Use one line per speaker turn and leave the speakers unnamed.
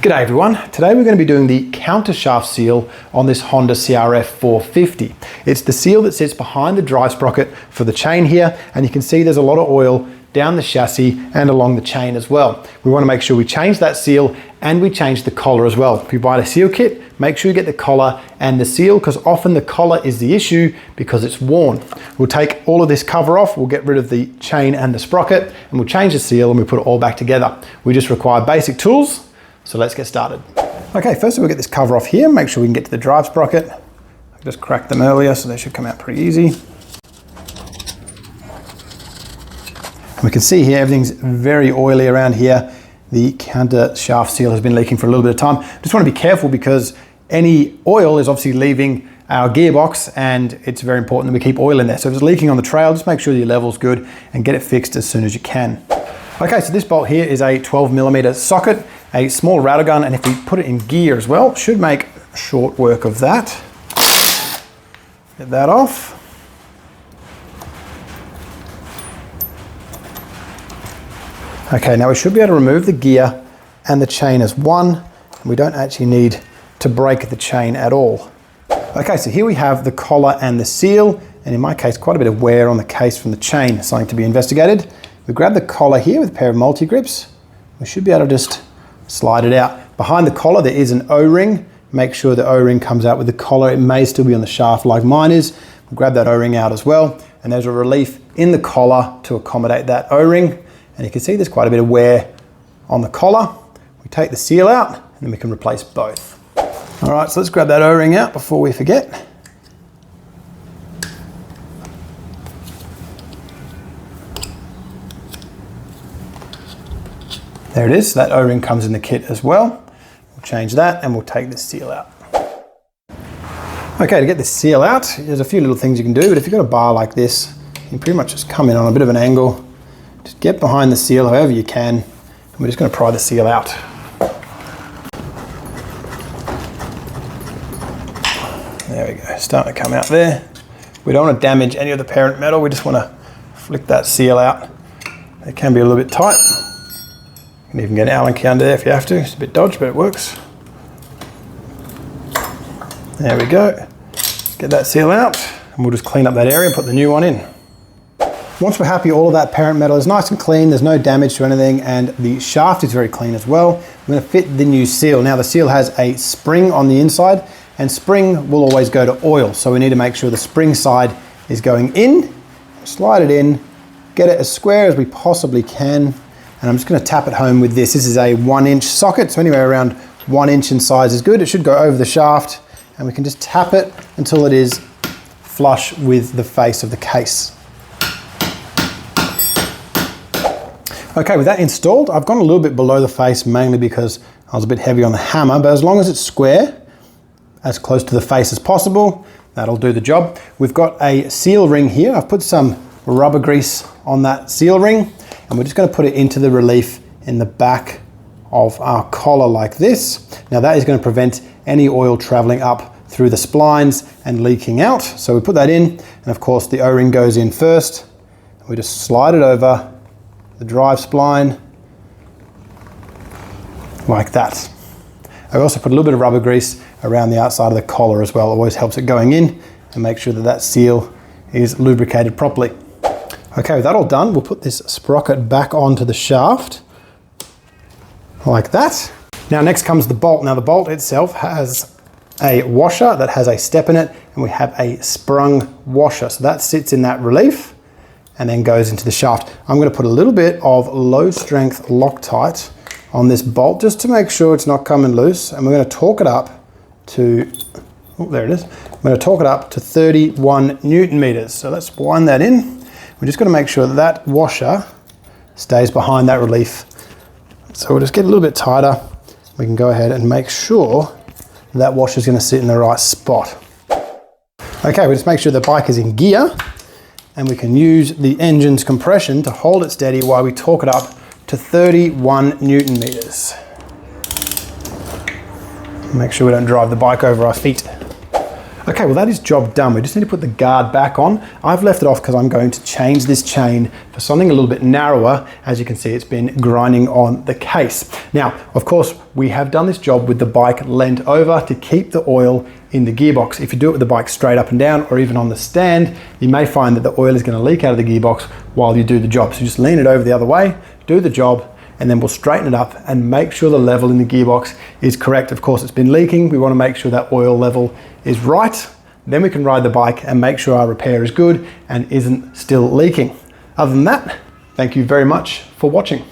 G'day everyone, today we're going to be doing the countershaft seal on this Honda CRF450. It's the seal that sits behind the drive sprocket for the chain here, and you can see there's a lot of oil down the chassis and along the chain as well. We want to make sure we change that seal and we change the collar as well. If you buy the seal kit, make sure you get the collar and the seal, because often the collar is the issue because it's worn. We'll take all of this cover off, we'll get rid of the chain and the sprocket, and we'll change the seal and we put it all back together. We just require basic tools. So let's get started. Okay, first we'll get this cover off here, make sure we can get to the drive sprocket. I just cracked them earlier, so they should come out pretty easy. And we can see here, everything's very oily around here. The counter shaft seal has been leaking for a little bit of time. Just want to be careful because any oil is obviously leaving our gearbox, and it's very important that we keep oil in there. So if it's leaking on the trail, just make sure your level's good and get it fixed as soon as you can. Okay, so this bolt here is a 12mm socket, a small rattle gun, and if we put it in gear as well, should make short work of that. Get that off. Okay, now we should be able to remove the gear and the chain as one. We don't actually need to break the chain at all. Okay, so here we have the collar and the seal, and in my case, quite a bit of wear on the case from the chain, something to be investigated. We grab the collar here with a pair of multi-grips. We should be able to just slide it out. Behind the collar there is an O-ring. Make sure the O-ring comes out with the collar. It may still be on the shaft like mine is. We'll grab that O-ring out as well. And there's a relief in the collar to accommodate that O-ring. And you can see there's quite a bit of wear on the collar. We take the seal out and then we can replace both. All right, so let's grab that O-ring out before we forget. There it is, that O-ring comes in the kit as well. We'll change that and we'll take the seal out. Okay, to get the seal out, there's a few little things you can do, but if you've got a bar like this, you can pretty much just come in on a bit of an angle, just get behind the seal however you can, and we're just going to pry the seal out. There we go, starting to come out there. We don't want to damage any of the parent metal, we just want to flick that seal out. It can be a little bit tight. You can even get an Allen key under there if you have to. It's a bit dodgy, but it works. There we go. Let's get that seal out, and we'll just clean up that area and put the new one in. Once we're happy all of that parent metal is nice and clean, there's no damage to anything, and the shaft is very clean as well, I'm going to fit the new seal. Now the seal has a spring on the inside, and spring will always go to oil, so we need to make sure the spring side is going in. Slide it in, get it as square as we possibly can. And I'm just going to tap it home with this. This is a 1-inch socket, so anywhere around 1 inch in size is good. It should go over the shaft, and we can just tap it until it is flush with the face of the case. Okay, with that installed, I've gone a little bit below the face, mainly because I was a bit heavy on the hammer, but as long as it's square, as close to the face as possible, that'll do the job. We've got a seal ring here. I've put some rubber grease on that seal ring, and we're just going to put it into the relief in the back of our collar like this. Now that is going to prevent any oil traveling up through the splines and leaking out. So we put that in, and of course the O-ring goes in first. We just slide it over the drive spline like that. I also put a little bit of rubber grease around the outside of the collar as well. It always helps it going in, and make sure that that seal is lubricated properly. Okay, with that all done, we'll put this sprocket back onto the shaft, like that. Now next comes the bolt. Now the bolt itself has a washer that has a step in it, and we have a sprung washer. So that sits in that relief and then goes into the shaft. I'm going to put a little bit of low strength Loctite on this bolt just to make sure it's not coming loose, and we're going to torque it up to, oh there it is, I'm going to torque it up to 31 Newton meters. So let's wind that in. We're just going to make sure that that washer stays behind that relief. So we'll just get a little bit tighter. We can go ahead and make sure that washer is going to sit in the right spot. Okay, we just make sure the bike is in gear, and we can use the engine's compression to hold it steady while we torque it up to 31 Newton meters. Make sure we don't drive the bike over our feet. Okay, well that is job done. We just need to put the guard back on. I've left it off because I'm going to change this chain for something a little bit narrower. As you can see, it's been grinding on the case. Now, of course, we have done this job with the bike leant over to keep the oil in the gearbox. If you do it with the bike straight up and down or even on the stand, you may find that the oil is going to leak out of the gearbox while you do the job. So just lean it over the other way, do the job, and then we'll straighten it up and make sure the level in the gearbox is correct. Of course, it's been leaking. We want to make sure that oil level is right. Then we can ride the bike and make sure our repair is good and isn't still leaking. Other than that, thank you very much for watching.